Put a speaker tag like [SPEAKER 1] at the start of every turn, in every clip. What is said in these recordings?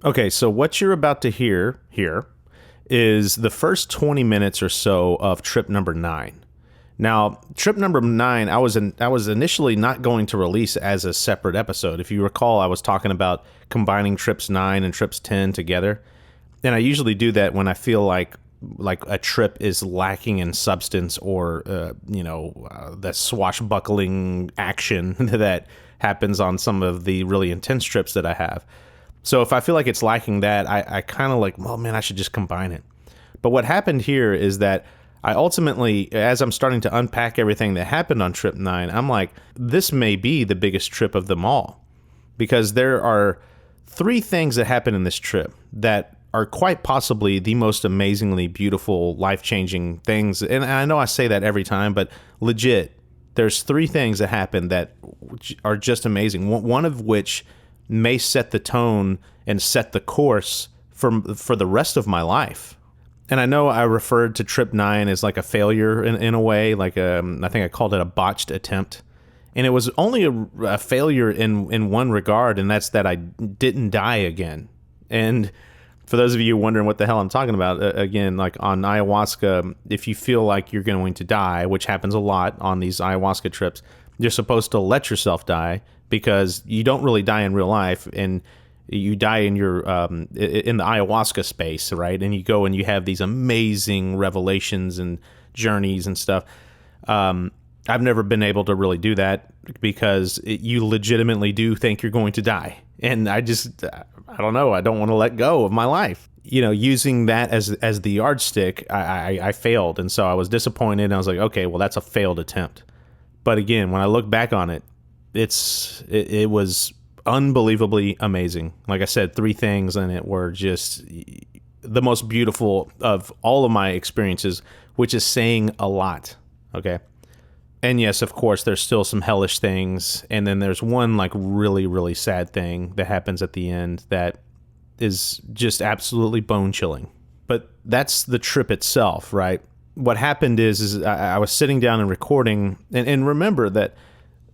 [SPEAKER 1] Okay, so what you're about to hear here is the first 20 minutes or so of trip number 9. Now, trip number 9, I was initially not going to release as a separate episode. If you recall, I was talking about combining trips 9 and trips 10 together. And I usually do that when I feel like a trip is lacking in substance or, the swashbuckling action that happens on some of the really intense trips that I have. So if I feel like it's lacking that, I kind of like, well, man, I should just combine it. But what happened here is that I ultimately, as I'm starting to unpack everything that happened on trip 9, I'm like, this may be the biggest trip of them all. Because there are 3 things that happen in this trip that are quite possibly the most amazingly beautiful, life-changing things. And I know I say that every time, but legit, there's 3 things that happen that are just amazing. One of which may set the tone and set the course for the rest of my life. And I know I referred to trip 9 as like a failure in a way, like I think I called it a botched attempt. And it was only a failure in one regard, and that's that I didn't die again. And for those of you wondering what the hell I'm talking about, again, like on ayahuasca, if you feel like you're going to die, which happens a lot on these ayahuasca trips, you're supposed to let yourself die because you don't really die in real life, and you die in your in the ayahuasca space, right? And you go and you have these amazing revelations and journeys and stuff. I've never been able to really do that because you legitimately do think you're going to die. And I don't know. I don't want to let go of my life. Using that as the yardstick, I failed. And so I was disappointed. And I was like, okay, well, that's a failed attempt. But again, when I look back on it, it was unbelievably amazing. Like I said, 3 things in it were just the most beautiful of all of my experiences, which is saying a lot. Okay. And yes, of course, there's still some hellish things. And then there's one like really, really sad thing that happens at the end that is just absolutely bone chilling. But that's the trip itself, right? What happened is I was sitting down and recording, and remember that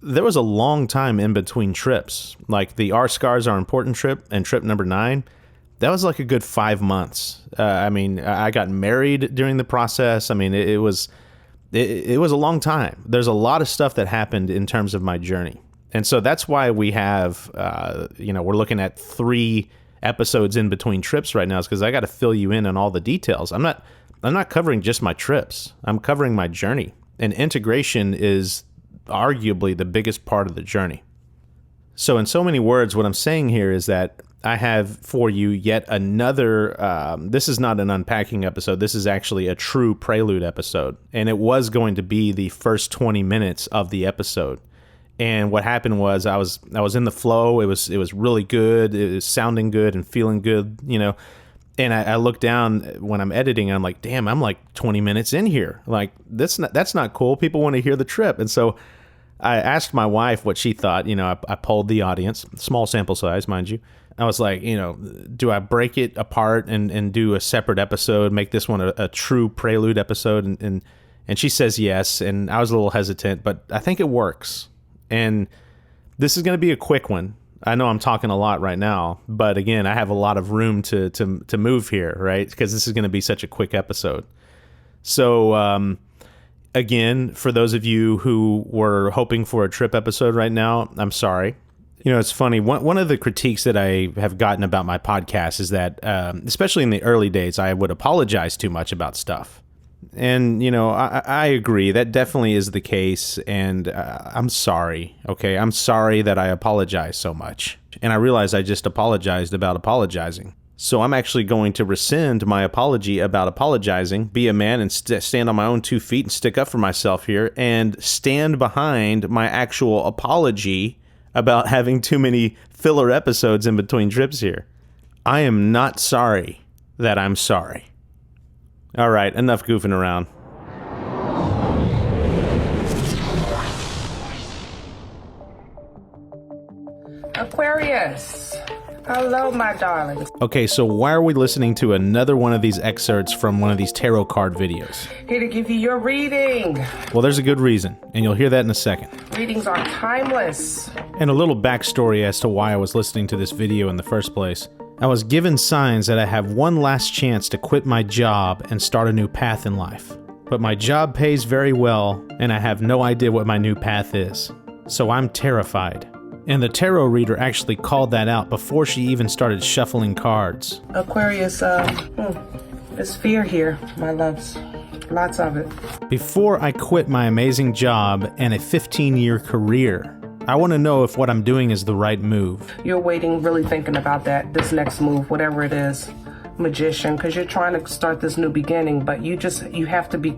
[SPEAKER 1] there was a long time in between trips. Like the Our Scars Are Important trip and trip number 9, that was like a good 5 months. I got married during the process. It was a long time. There's a lot of stuff that happened in terms of my journey. And so that's why we have, we're looking at 3 episodes in between trips right now, is because I got to fill you in on all the details. I'm not covering just my trips. I'm covering my journey. And integration is arguably the biggest part of the journey. So in so many words, what I'm saying here is that I have for you yet another, this is not an unpacking episode, this is actually a true prelude episode. And it was going to be the first 20 minutes of the episode. And what happened was I was in the flow, it was really good, it was sounding good and feeling good, And I look down when I'm editing and I'm like, damn, I'm like 20 minutes in here. Like, that's not cool. People want to hear the trip. And so I asked my wife what she thought. I polled the audience, small sample size, mind you. I was like, do I break it apart and do a separate episode, make this one a true prelude episode? And she says yes. And I was a little hesitant, but I think it works. And this is going to be a quick one. I know I'm talking a lot right now, but again, I have a lot of room to move here, right? Because this is going to be such a quick episode. So, again, for those of you who were hoping for a trip episode right now, I'm sorry. It's funny. One of the critiques that I have gotten about my podcast is that, especially in the early days, I would apologize too much about stuff. And, I agree. That definitely is the case. And I'm sorry. Okay. I'm sorry that I apologize so much. And I realize I just apologized about apologizing. So I'm actually going to rescind my apology about apologizing, be a man and stand on my own 2 feet and stick up for myself here and stand behind my actual apology about having too many filler episodes in between trips here. I am not sorry that I'm sorry. All right, enough goofing around.
[SPEAKER 2] Aquarius. Hello, my darlings.
[SPEAKER 1] Okay, so why are we listening to another one of these excerpts from one of these tarot card videos?
[SPEAKER 2] Here to give you your reading.
[SPEAKER 1] Well, there's a good reason, and you'll hear that in a second.
[SPEAKER 2] Readings are timeless.
[SPEAKER 1] And a little backstory as to why I was listening to this video in the first place. I was given signs that I have one last chance to quit my job and start a new path in life. But my job pays very well, and I have no idea what my new path is. So I'm terrified. And the tarot reader actually called that out before she even started shuffling cards.
[SPEAKER 2] Aquarius, there's fear here, my loves. Lots of it.
[SPEAKER 1] Before I quit my amazing job and a 15-year career, I want to know if what I'm doing is the right move.
[SPEAKER 2] You're waiting, really thinking about this next move, whatever it is. Magician, because you're trying to start this new beginning, but you have to be,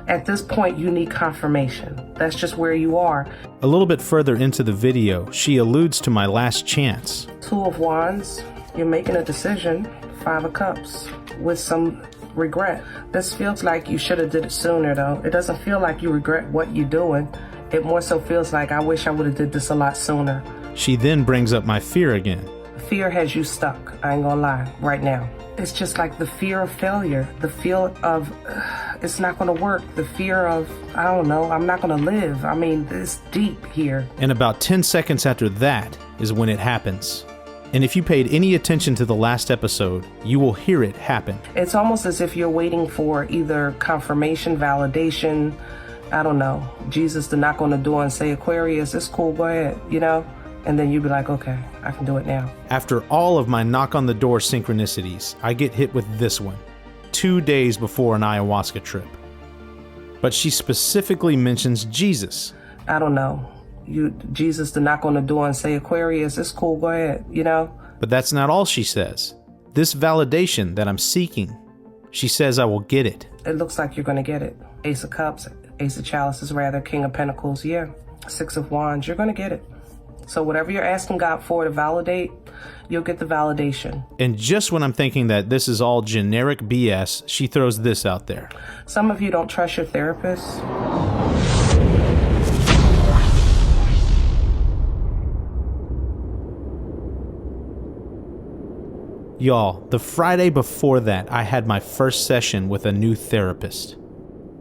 [SPEAKER 2] at this point, you need confirmation. That's just where you are.
[SPEAKER 1] A little bit further into the video, she alludes to my last chance.
[SPEAKER 2] Two of Wands, you're making a decision. Five of Cups, with some regret. This feels like you should have did it sooner, though. It doesn't feel like you regret what you're doing. It more so feels like I wish I would have did this a lot sooner.
[SPEAKER 1] She then brings up my fear again.
[SPEAKER 2] Fear has you stuck, I ain't gonna lie, right now. It's just like the fear of failure, the fear of it's not gonna work, the fear of, I don't know, I'm not gonna live. I mean, it's deep here.
[SPEAKER 1] And about 10 seconds after that is when it happens. And if you paid any attention to the last episode, you will hear it happen.
[SPEAKER 2] It's almost as if you're waiting for either confirmation, validation, I don't know, Jesus to knock on the door and say, Aquarius, it's cool, go ahead, you know? And then you'd be like, okay, I can do it now.
[SPEAKER 1] After all of my knock on the door synchronicities, I get hit with this one, 2 days before an ayahuasca trip. But she specifically mentions Jesus.
[SPEAKER 2] I don't know, Jesus to knock on the door and say, Aquarius, it's cool, go ahead, you know?
[SPEAKER 1] But that's not all she says. This validation that I'm seeking, she says I will get it.
[SPEAKER 2] It looks like you're gonna get it. Ace of Cups, Ace of Chalices rather, King of Pentacles, yeah. Six of Wands, you're gonna get it. So whatever you're asking God for to validate, you'll get the validation.
[SPEAKER 1] And just when I'm thinking that this is all generic BS, she throws this out there.
[SPEAKER 2] Some of you don't trust your therapist.
[SPEAKER 1] Y'all, the Friday before that, I had my first session with a new therapist.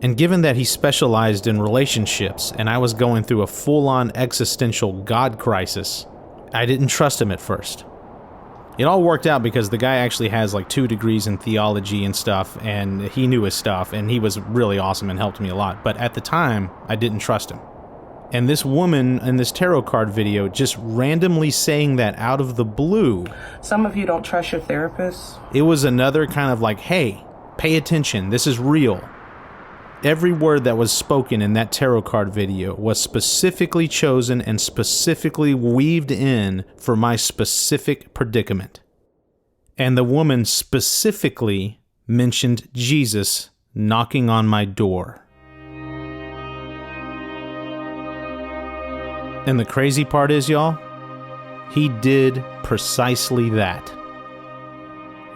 [SPEAKER 1] And given that he specialized in relationships and I was going through a full-on existential God crisis, I didn't trust him at first. It all worked out because the guy actually has like 2 degrees in theology and stuff, and he knew his stuff, and he was really awesome and helped me a lot. But at the time, I didn't trust him. And this woman in this tarot card video just randomly saying that out of the blue.
[SPEAKER 2] Some of you don't trust your therapist.
[SPEAKER 1] It was another kind of like, hey, pay attention, this is real. Every word that was spoken in that tarot card video was specifically chosen and specifically weaved in for my specific predicament. And the woman specifically mentioned Jesus knocking on my door. And the crazy part is, y'all, he did precisely that.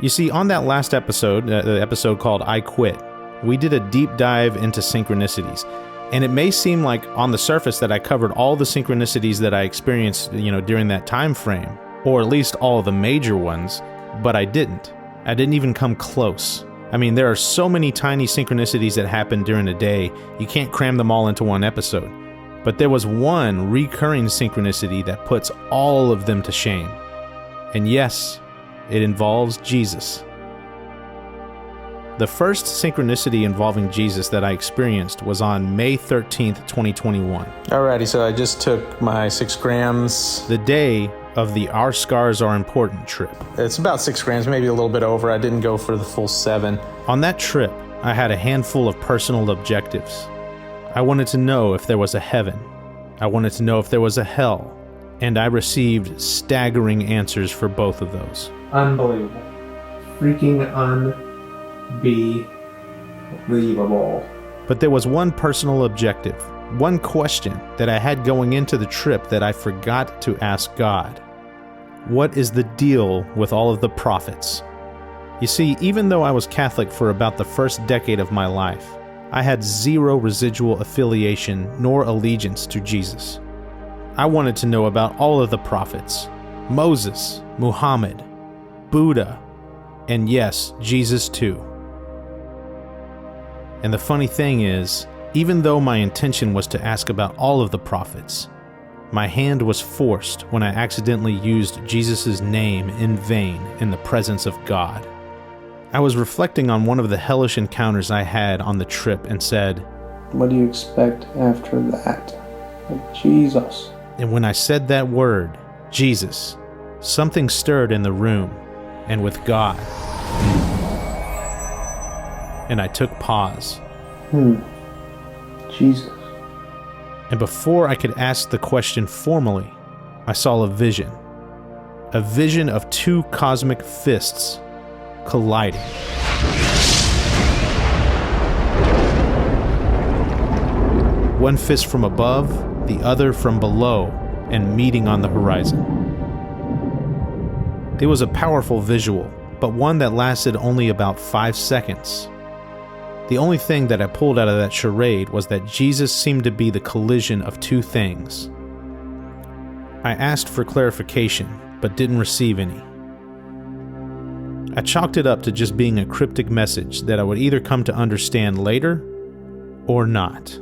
[SPEAKER 1] You see, on that last episode, the episode called I Quit, we did a deep dive into synchronicities. And it may seem like on the surface that I covered all the synchronicities that I experienced, during that time frame, or at least all of the major ones, but I didn't. I didn't even come close. I mean, there are so many tiny synchronicities that happen during a day, you can't cram them all into one episode. But there was one recurring synchronicity that puts all of them to shame. And yes, it involves Jesus. The first synchronicity involving Jesus that I experienced was on May 13th, 2021.
[SPEAKER 3] Alrighty, so I just took my 6 grams.
[SPEAKER 1] The day of the Our Scars Are Important trip.
[SPEAKER 3] It's about 6 grams, maybe a little bit over. I didn't go for the full 7.
[SPEAKER 1] On that trip, I had a handful of personal objectives. I wanted to know if there was a heaven. I wanted to know if there was a hell. And I received staggering answers for both of those.
[SPEAKER 3] Unbelievable. Freaking unbelievable.
[SPEAKER 1] But there was one personal objective, one question that I had going into the trip that I forgot to ask God. What is the deal with all of the prophets? You see, even though I was Catholic for about the first decade of my life, I had zero residual affiliation nor allegiance to Jesus. I wanted to know about all of the prophets, Moses, Muhammad, Buddha, and yes, Jesus too. And the funny thing is, even though my intention was to ask about all of the prophets, My hand was forced when I accidentally used Jesus' name in vain in the presence of God. I was reflecting on one of the hellish encounters I had on the trip and said,
[SPEAKER 4] "What do you expect after that? Jesus."
[SPEAKER 1] And when I said that word, Jesus, something stirred in the room and with God. And I took pause.
[SPEAKER 4] Jesus.
[SPEAKER 1] And before I could ask the question formally, I saw a vision of two cosmic fists colliding. One fist from above, the other from below, and meeting on the horizon. It was a powerful visual, but one that lasted only about 5 seconds. The only thing that I pulled out of that charade was that Jesus seemed to be the collision of two things. I asked for clarification, but didn't receive any. I chalked it up to just being a cryptic message that I would either come to understand later or not.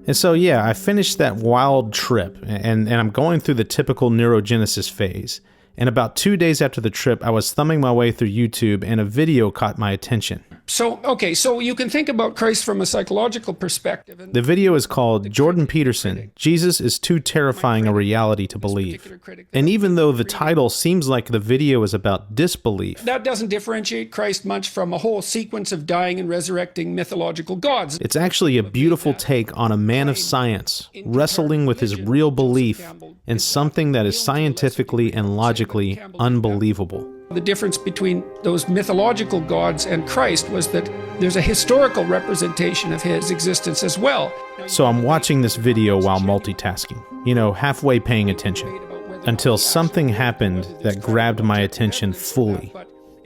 [SPEAKER 1] And so I finished that wild trip, and I'm going through the typical neurogenesis phase. And about 2 days after the trip, I was thumbing my way through YouTube, and a video caught my attention.
[SPEAKER 5] So you can think about Christ from a psychological perspective.
[SPEAKER 1] The video is called Jordan Peterson, Jesus is Too Terrifying a Reality to Believe. And even though the title seems like the video is about disbelief,
[SPEAKER 5] that doesn't differentiate Christ much from a whole sequence of dying and resurrecting mythological gods.
[SPEAKER 1] It's actually a beautiful take on a man of science wrestling with his real belief in something that is scientifically and logically unbelievable.
[SPEAKER 5] The difference between those mythological gods and Christ was that there's a historical representation of his existence as well.
[SPEAKER 1] So I'm watching this video while multitasking, halfway paying attention, until something happened that grabbed my attention fully.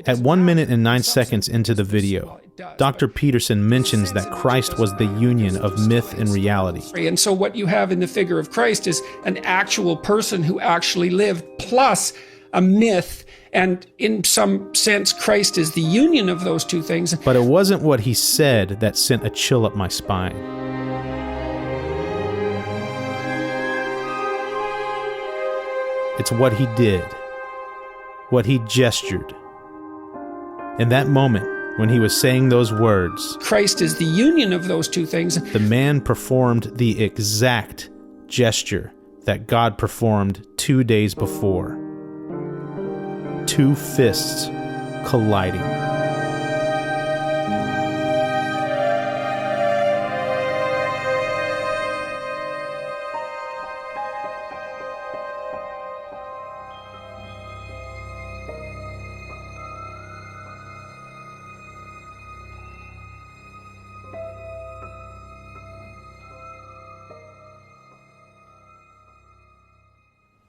[SPEAKER 1] At 1 minute and 9 seconds into the video, Dr. Peterson mentions that Christ was the union of myth and reality.
[SPEAKER 5] And so what you have in the figure of Christ is an actual person who actually lived, plus a myth. And in some sense, Christ is the union of those two things.
[SPEAKER 1] But it wasn't what he said that sent a chill up my spine. It's what he did, what he gestured. In that moment, when he was saying those words,
[SPEAKER 5] Christ is the union of those two things.
[SPEAKER 1] The man performed the exact gesture that God performed 2 days before. Two fists colliding.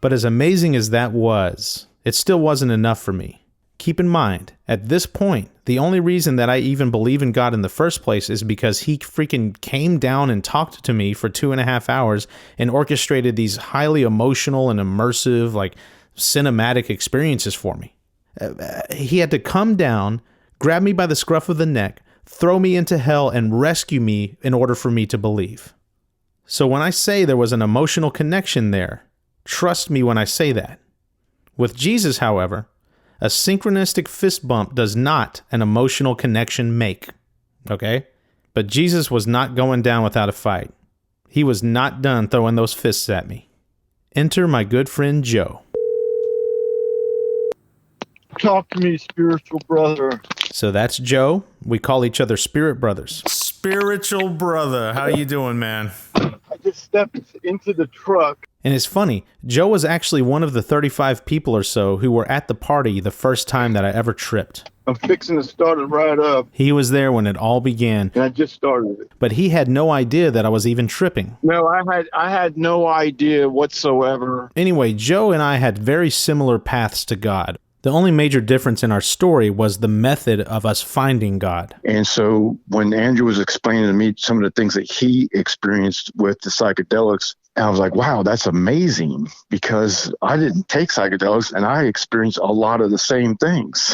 [SPEAKER 1] But as amazing as that was, it still wasn't enough for me. Keep in mind, at this point, the only reason that I even believe in God in the first place is because he freaking came down and talked to me for 2.5 hours and orchestrated these highly emotional and immersive, cinematic experiences for me. He had to come down, grab me by the scruff of the neck, throw me into hell, and rescue me in order for me to believe. So when I say there was an emotional connection there, trust me when I say that. With Jesus, however, a synchronistic fist bump does not an emotional connection make. Okay? But Jesus was not going down without a fight. He was not done throwing those fists at me. Enter my good friend Joe.
[SPEAKER 6] Talk to me, spiritual brother.
[SPEAKER 1] So that's Joe. We call each other spirit brothers. Spiritual brother. How you doing, man?
[SPEAKER 6] I just stepped into the truck.
[SPEAKER 1] And it's funny, Joe was actually one of the 35 people or so who were at the party the first time that I ever tripped.
[SPEAKER 6] I'm fixing to start it right up.
[SPEAKER 1] He was there when it all began.
[SPEAKER 6] And I just started it.
[SPEAKER 1] But he had no idea that I was even tripping.
[SPEAKER 6] No, I had no idea whatsoever.
[SPEAKER 1] Anyway, Joe and I had very similar paths to God. The only major difference in our story was the method of us finding God.
[SPEAKER 6] And so when Andrew was explaining to me some of the things that he experienced with the psychedelics, And I was like, wow, that's amazing, because I didn't take psychedelics and I experienced a lot of the same things.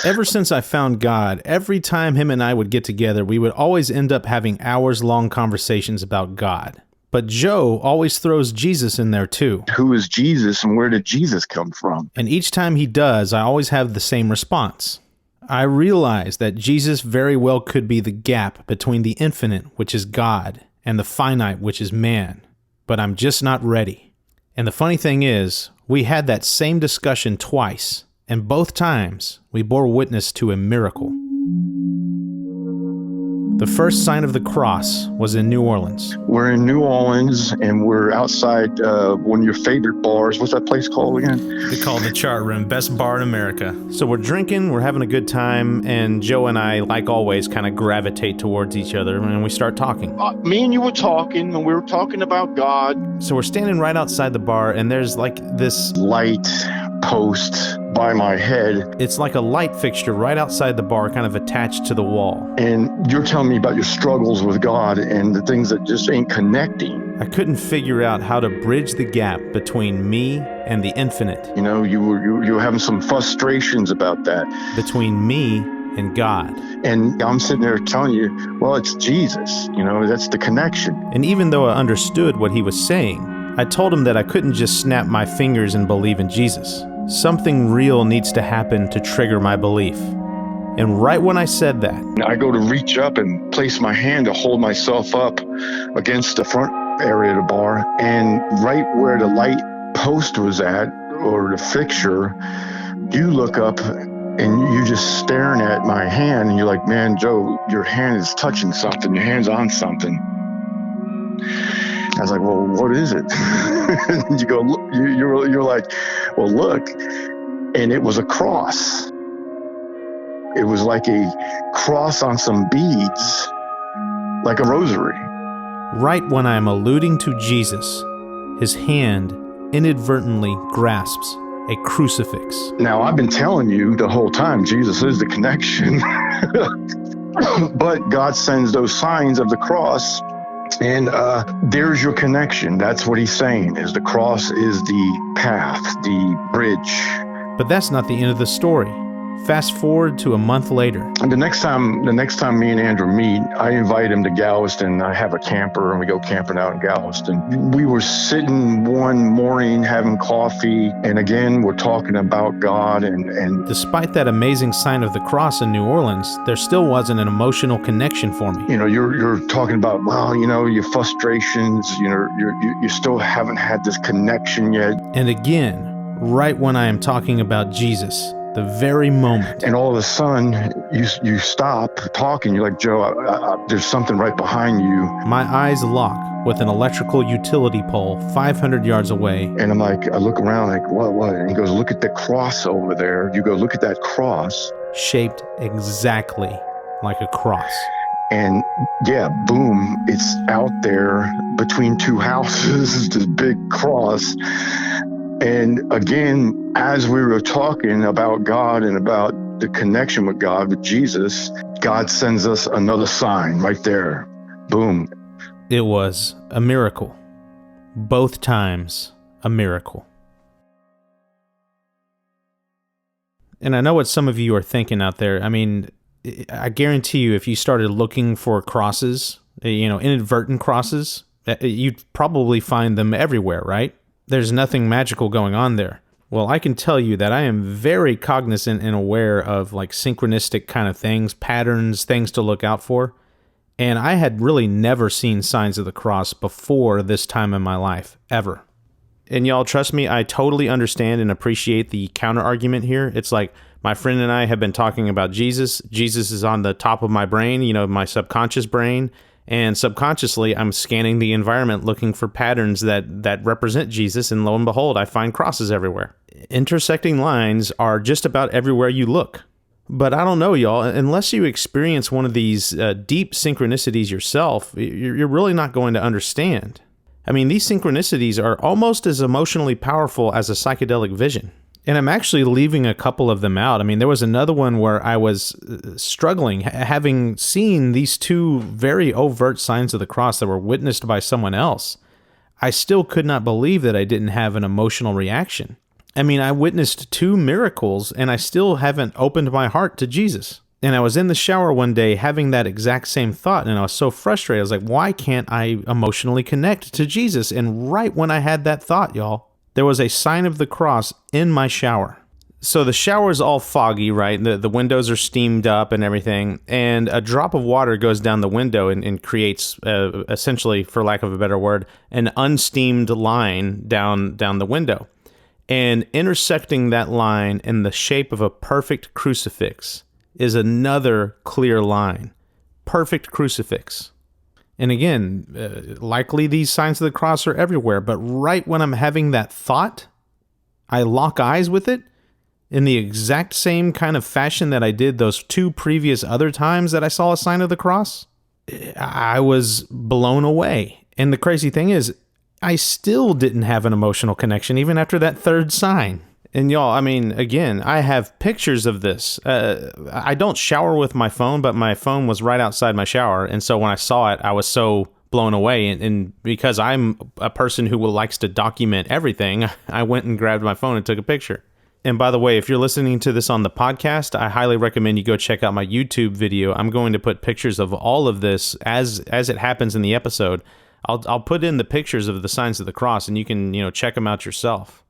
[SPEAKER 1] Ever since I found God, every time him and I would get together, we would always end up having hours-long conversations about God. But Joe always throws Jesus in there too.
[SPEAKER 6] Who is Jesus and where did Jesus come from?
[SPEAKER 1] And each time he does, I always have the same response. I realize that Jesus very well could be the gap between the infinite, which is God, and the finite, which is man. But I'm just not ready. And the funny thing is, we had that same discussion twice, and both times we bore witness to a miracle. The first sign of the cross was in New Orleans.
[SPEAKER 6] We're in New Orleans and we're outside one of your favorite bars. What's that place called again?
[SPEAKER 1] They call it the Chart Room, best bar in America. So we're drinking, we're having a good time, and Joe and I, like always, kind of gravitate towards each other, and we start talking.
[SPEAKER 6] Me and you were talking, and we were talking about God.
[SPEAKER 1] So we're standing right outside the bar, and there's like this
[SPEAKER 6] light post by my head.
[SPEAKER 1] It's like a light fixture right outside the bar, kind of attached to the wall.
[SPEAKER 6] And you're telling me about your struggles with God and the things that just ain't connecting.
[SPEAKER 1] I couldn't figure out how to bridge the gap between me and the infinite.
[SPEAKER 6] You know, you were having some frustrations about that.
[SPEAKER 1] Between me and God.
[SPEAKER 6] And I'm sitting there telling you, well, it's Jesus. You know, that's the connection.
[SPEAKER 1] And even though I understood what he was saying, I told him that I couldn't just snap my fingers and believe in Jesus. Something real needs to happen to trigger my belief. And right when I said that,
[SPEAKER 6] I go to reach up and place my hand to hold myself up against the front area of the bar. And right where the light post was at, or the fixture, you look up and you're just staring at my hand. And you're like, man, Joe, your hand is touching something. Your hand's on something. I was like, well, what is it? And you go, you're like, well, look. And it was a cross. It was like a cross on some beads, like a rosary.
[SPEAKER 1] Right when I am alluding to Jesus, his hand inadvertently grasps a crucifix.
[SPEAKER 6] Now, I've been telling you the whole time, Jesus is the connection. But God sends those signs of the cross. And there's your connection. That's what he's saying, is the cross is the path, the bridge.
[SPEAKER 1] But that's not the end of the story. Fast forward to a month later.
[SPEAKER 6] And the next time me and Andrew meet, I invite him to Galveston. I have a camper and we go camping out in Galveston. We were sitting one morning having coffee, and again, we're talking about God and
[SPEAKER 1] despite that amazing sign of the cross in New Orleans, there still wasn't an emotional connection for me.
[SPEAKER 6] You know, you're talking about, well, you know, your frustrations, you know, you still haven't had this connection yet.
[SPEAKER 1] And again, right when I am talking about Jesus, the very moment.
[SPEAKER 6] And all of a sudden, you stop talking. You're like, Joe, there's something right behind you.
[SPEAKER 1] My eyes lock with an electrical utility pole 500 yards away.
[SPEAKER 6] And I'm like, I look around like, what? And he goes, look at the cross over there. You go, look at that cross.
[SPEAKER 1] Shaped exactly like a cross.
[SPEAKER 6] And yeah, boom, it's out there between two houses, this big cross. And again, as we were talking about God and about the connection with God, with Jesus, God sends us another sign right there. Boom.
[SPEAKER 1] It was a miracle. Both times, a miracle. And I know what some of you are thinking out there. I mean, I guarantee you, if you started looking for crosses, you know, inadvertent crosses, you'd probably find them everywhere, right? There's nothing magical going on there. Well, I can tell you that I am very cognizant and aware of like synchronistic kind of things, patterns, things to look out for. And I had really never seen signs of the cross before this time in my life, ever. And y'all, trust me, I totally understand and appreciate the counter argument here. It's like my friend and I have been talking about Jesus. Jesus is on the top of my brain, you know, my subconscious brain. And subconsciously, I'm scanning the environment looking for patterns that represent Jesus, and lo and behold, I find crosses everywhere. Intersecting lines are just about everywhere you look. But I don't know, y'all, unless you experience one of these deep synchronicities yourself, you're really not going to understand. I mean, these synchronicities are almost as emotionally powerful as a psychedelic vision. And I'm actually leaving a couple of them out. I mean, there was another one where I was struggling, having seen these two very overt signs of the cross that were witnessed by someone else. I still could not believe that I didn't have an emotional reaction. I mean, I witnessed 2 miracles and I still haven't opened my heart to Jesus. And I was in the shower one day having that exact same thought, and I was so frustrated. I was like, why can't I emotionally connect to Jesus? And right when I had that thought, y'all, there was a sign of the cross in my shower. So the shower is all foggy, right? The windows are steamed up and everything, and a drop of water goes down the window and creates, essentially, for lack of a better word, an unsteamed line down the window. And intersecting that line in the shape of a perfect crucifix is another clear line. Perfect crucifix. And again, likely these signs of the cross are everywhere, but right when I'm having that thought, I lock eyes with it in the exact same kind of fashion that I did those 2 previous other times that I saw a sign of the cross. I was blown away. And the crazy thing is, I still didn't have an emotional connection even after that 3rd sign. And y'all, I mean, again, I have pictures of this. I don't shower with my phone, but my phone was right outside my shower. And so when I saw it, I was so blown away. And because I'm a person who likes to document everything, I went and grabbed my phone and took a picture. And by the way, if you're listening to this on the podcast, I highly recommend you go check out my YouTube video. I'm going to put pictures of all of this as it happens in the episode. I'll put in the pictures of the signs of the cross, and you can, check them out yourself.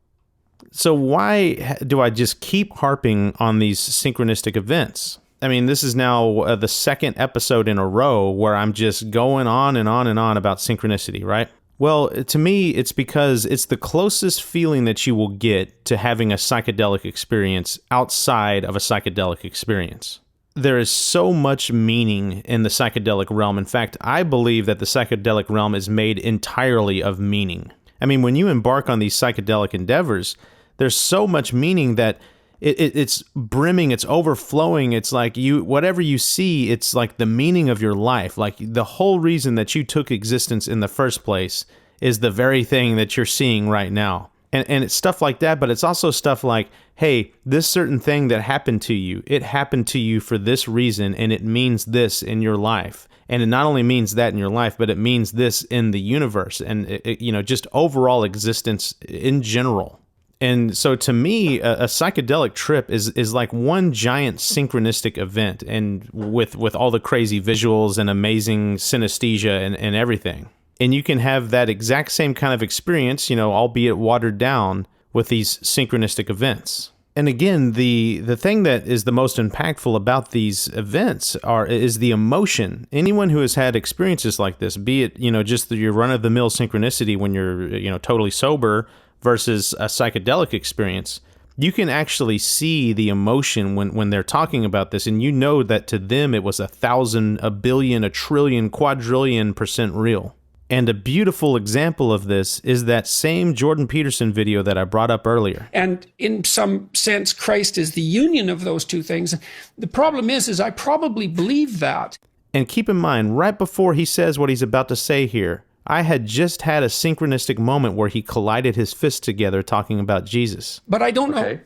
[SPEAKER 1] So why do I just keep harping on these synchronistic events? I mean, this is now the 2nd episode in a row where I'm just going on and on and on about synchronicity, right? Well, to me, it's because it's the closest feeling that you will get to having a psychedelic experience outside of a psychedelic experience. There is so much meaning in the psychedelic realm. In fact, I believe that the psychedelic realm is made entirely of meaning. I mean, when you embark on these psychedelic endeavors, there's so much meaning that it's brimming, it's overflowing. It's like whatever you see, it's like the meaning of your life. Like the whole reason that you took existence in the first place is the very thing that you're seeing right now. And it's stuff like that, but it's also stuff like, hey, this certain thing that happened to you, it happened to you for this reason, and it means this in your life. And it not only means that in your life, but it means this in the universe and, just overall existence in general. And so to me, a psychedelic trip is like one giant synchronistic event, and with all the crazy visuals and amazing synesthesia and everything. And you can have that exact same kind of experience, albeit watered down, with these synchronistic events. And again, the thing that is the most impactful about these events is the emotion. Anyone who has had experiences like this, be it, just your run-of-the-mill synchronicity when you're, totally sober versus a psychedelic experience, you can actually see the emotion when they're talking about this, and that to them it was 1,000, a billion, a trillion, quadrillion % real. And a beautiful example of this is that same Jordan Peterson video that I brought up earlier.
[SPEAKER 5] And in some sense, Christ is the union of those 2 things. The problem is I probably believe that.
[SPEAKER 1] And keep in mind, right before he says what he's about to say here, I had just had a synchronistic moment where he collided his fists together talking about Jesus.
[SPEAKER 5] But I don't know.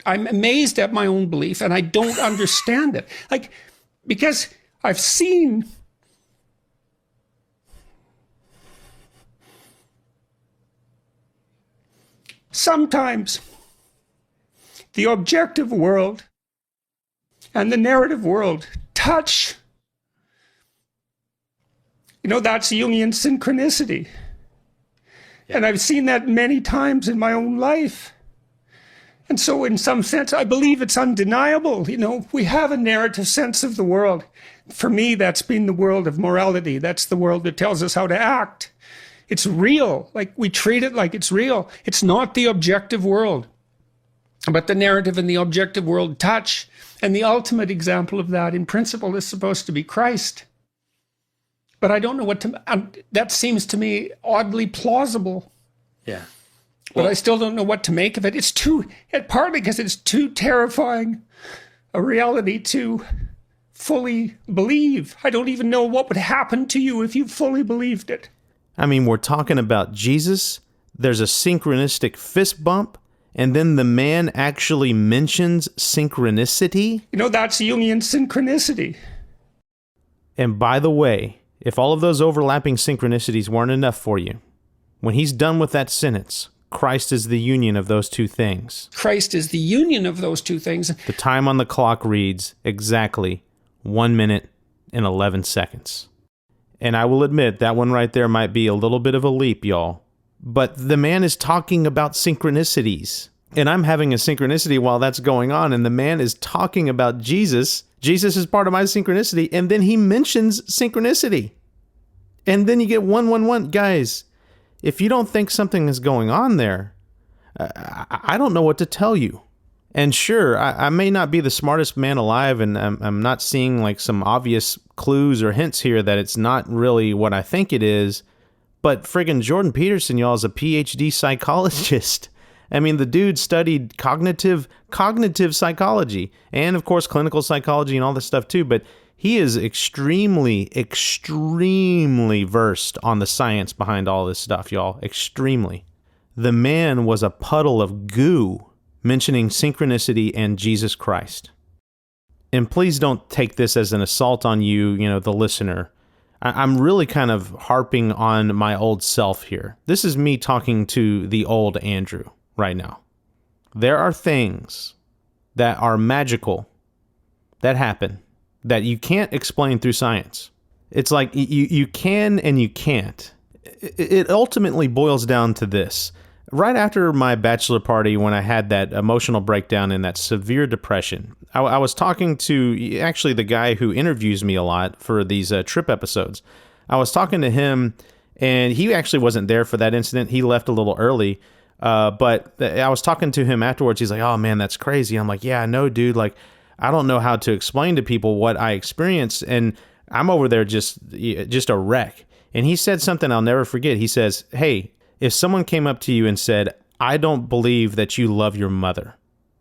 [SPEAKER 5] I'm amazed at my own belief, and I don't understand it. Because I've seen... Sometimes the objective world and the narrative world touch. That's Jungian synchronicity. Yeah. And I've seen that many times in my own life. And so in some sense, I believe it's undeniable. We have a narrative sense of the world. For me, that's been the world of morality. That's the world that tells us how to act. It's real. We treat it like it's real. It's not the objective world. But the narrative and the objective world touch. And the ultimate example of that, in principle, is supposed to be Christ. But I don't know that seems to me oddly plausible.
[SPEAKER 1] Yeah.
[SPEAKER 5] But I still don't know what to make of it. Partly because it's too terrifying a reality to fully believe. I don't even know what would happen to you if you fully believed it.
[SPEAKER 1] I mean, we're talking about Jesus, there's a synchronistic fist bump, and then the man actually mentions synchronicity.
[SPEAKER 5] That's Jungian synchronicity.
[SPEAKER 1] And by the way, if all of those overlapping synchronicities weren't enough for you, when he's done with that sentence, Christ is the union of those two things.
[SPEAKER 5] Christ is the union of those two things.
[SPEAKER 1] The time on the clock reads exactly 1 minute and 11 seconds. And I will admit that one right there might be a little bit of a leap, y'all. But the man is talking about synchronicities. And I'm having a synchronicity while that's going on. And the man is talking about Jesus. Jesus is part of my synchronicity. And then he mentions synchronicity. And then you get 111. Guys, if you don't think something is going on there, I don't know what to tell you. And sure, I may not be the smartest man alive, and I'm not seeing like some obvious clues or hints here that it's not really what I think it is, but friggin' Jordan Peterson, y'all, is a PhD psychologist. I mean, the dude studied cognitive psychology, and of course clinical psychology and all this stuff too, but he is extremely versed on the science behind all this stuff, y'all. Extremely. The man was a puddle of goo mentioning synchronicity and Jesus Christ. And please don't take this as an assault on you, the listener. I'm really kind of harping on my old self here. This is me talking to the old Andrew right now. There are things that are magical that happen that you can't explain through science. It's like you can and you can't. It ultimately boils down to this. Right after my bachelor party, when I had that emotional breakdown and that severe depression, I was talking to actually the guy who interviews me a lot for these trip episodes. I was talking to him, and he actually wasn't there for that incident. He left a little early, but I was talking to him afterwards. He's like, "Oh man, that's crazy." I'm like, "Yeah, I know, dude. Like, I don't know how to explain to people what I experienced, and I'm over there just a wreck." And he said something I'll never forget. He says, "Hey, if someone came up to you and said, 'I don't believe that you love your mother,'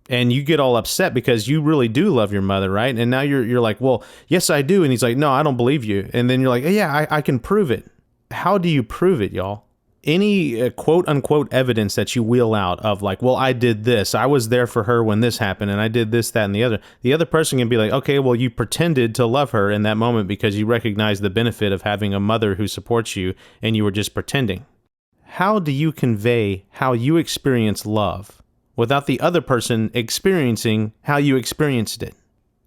[SPEAKER 1] and you get all upset because you really do love your mother, right? And now you're like, 'Well, yes, I do.' And he's like, 'No, I don't believe you.' And then you're like, 'Yeah, I can prove it.' How do you prove it, y'all? Any quote unquote evidence that you wheel out of like, 'Well, I did this. I was there for her when this happened, and I did this, that, and the other person can be like, 'Okay, well, you pretended to love her in that moment because you recognize the benefit of having a mother who supports you, and you were just pretending.' How do you convey how you experience love without the other person experiencing how you experienced it?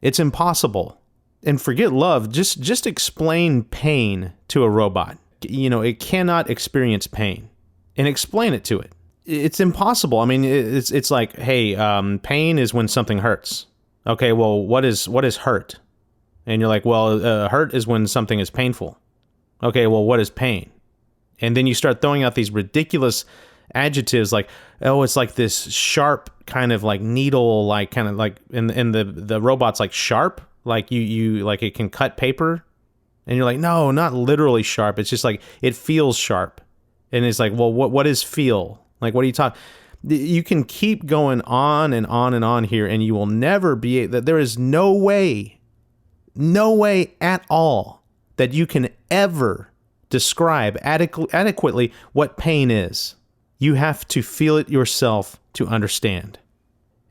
[SPEAKER 1] It's impossible. And forget love, just explain pain to a robot. It cannot experience pain. And explain it to it. It's impossible. I mean, it's like, hey, pain is when something hurts. Okay, well, what is hurt? And you're like, well, hurt is when something is painful. Okay, well, what is pain? And then you start throwing out these ridiculous adjectives like, oh, it's like this sharp kind of like needle, like kind of like, and the robot's like sharp, like you like it can cut paper. And you're like, no, not literally sharp. It's just like, it feels sharp. And it's like, well, what is feel? Like, what are you talking? You can keep going on and on and on here, and you will never be, that there is no way at all that you can ever describe adequately what pain is. You have to feel it yourself to understand.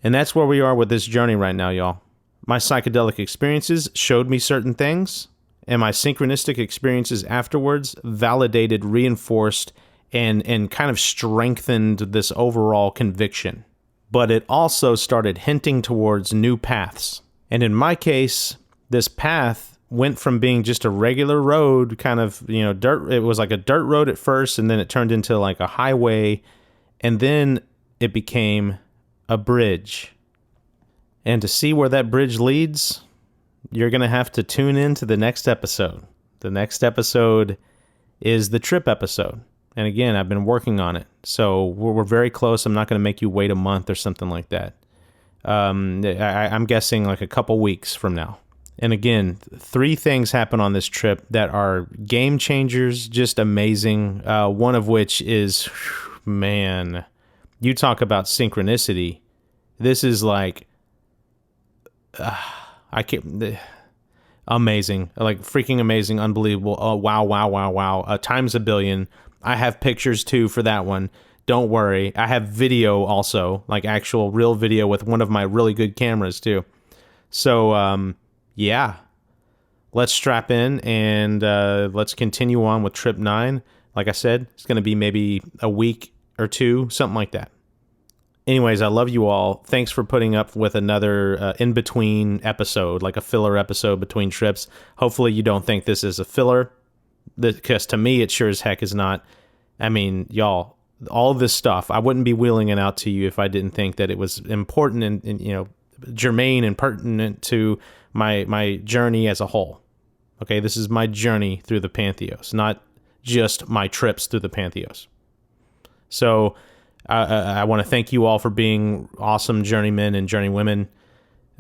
[SPEAKER 1] And that's where we are with this journey right now, y'all. My psychedelic experiences showed me certain things, and my synchronistic experiences afterwards validated, reinforced, and kind of strengthened this overall conviction. But it also started hinting towards new paths. And in my case, this path went from being just a regular road, kind of, dirt. It was like a dirt road at first, and then it turned into like a highway, and then it became a bridge. And to see where that bridge leads, you're going to have to tune in to the next episode. The next episode is the trip episode. And again, I've been working on it. So we're very close. I'm not going to make you wait a month or something like that. I'm guessing like a couple weeks from now. And again, 3 things happen on this trip that are game changers, just amazing. One of which is, man, you talk about synchronicity. This is like, I can't, amazing, like freaking amazing, unbelievable. Oh, wow. Times a billion. I have pictures too for that one. Don't worry. I have video also, like actual real video with one of my really good cameras too. So, yeah, let's strap in and let's continue on with Trip 9. Like I said, it's going to be maybe a week or two, something like that. Anyways, I love you all. Thanks for putting up with another in-between episode, like a filler episode between trips. Hopefully you don't think this is a filler, because to me, it sure as heck is not. I mean, y'all, all this stuff, I wouldn't be wheeling it out to you if I didn't think that it was important and you know, germane and pertinent to my journey as a whole. Okay, this is my journey through the Pantheos, not just my trips through the Pantheos. So I want to thank you all for being awesome journeymen and journeywomen.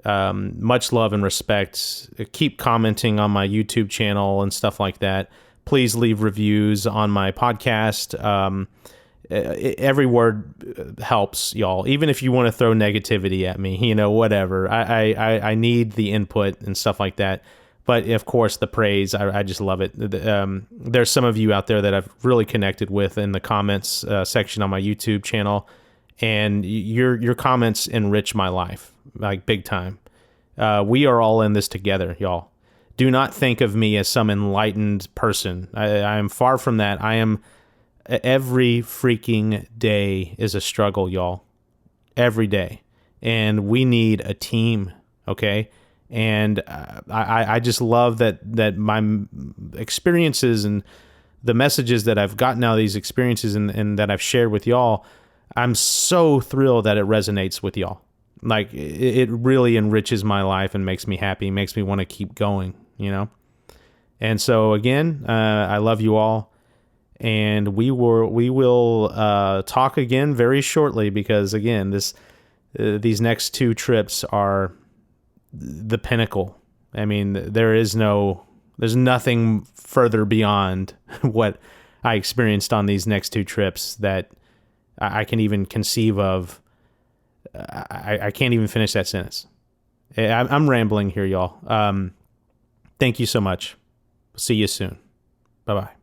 [SPEAKER 1] Much love and respect. Keep commenting on my YouTube channel and stuff like that. Please leave reviews on my podcast. Every word helps, y'all. Even if you want to throw negativity at me, you know, whatever. I need the input and stuff like that. But of course, the praise, I just love it. There's some of you out there that I've really connected with in the comments section on my YouTube channel, and your comments enrich my life, like big time. We are all in this together, y'all. Do not think of me as some enlightened person. I am far from that. I am. Every freaking day is a struggle, y'all. Every day, and we need a team. Okay. And I just love that my experiences and the messages that I've gotten out of these experiences and that I've shared with y'all, I'm so thrilled that it resonates with y'all. Like, it really enriches my life and makes me happy, makes me want to keep going, you know? And so, again, I love you all. And we will talk again very shortly because, again, these next two trips are the pinnacle. I mean, there's nothing further beyond what I experienced on these next two trips that I can even conceive of. I can't even finish that sentence. I'm rambling here, y'all. Thank you so much. See you soon. Bye-bye.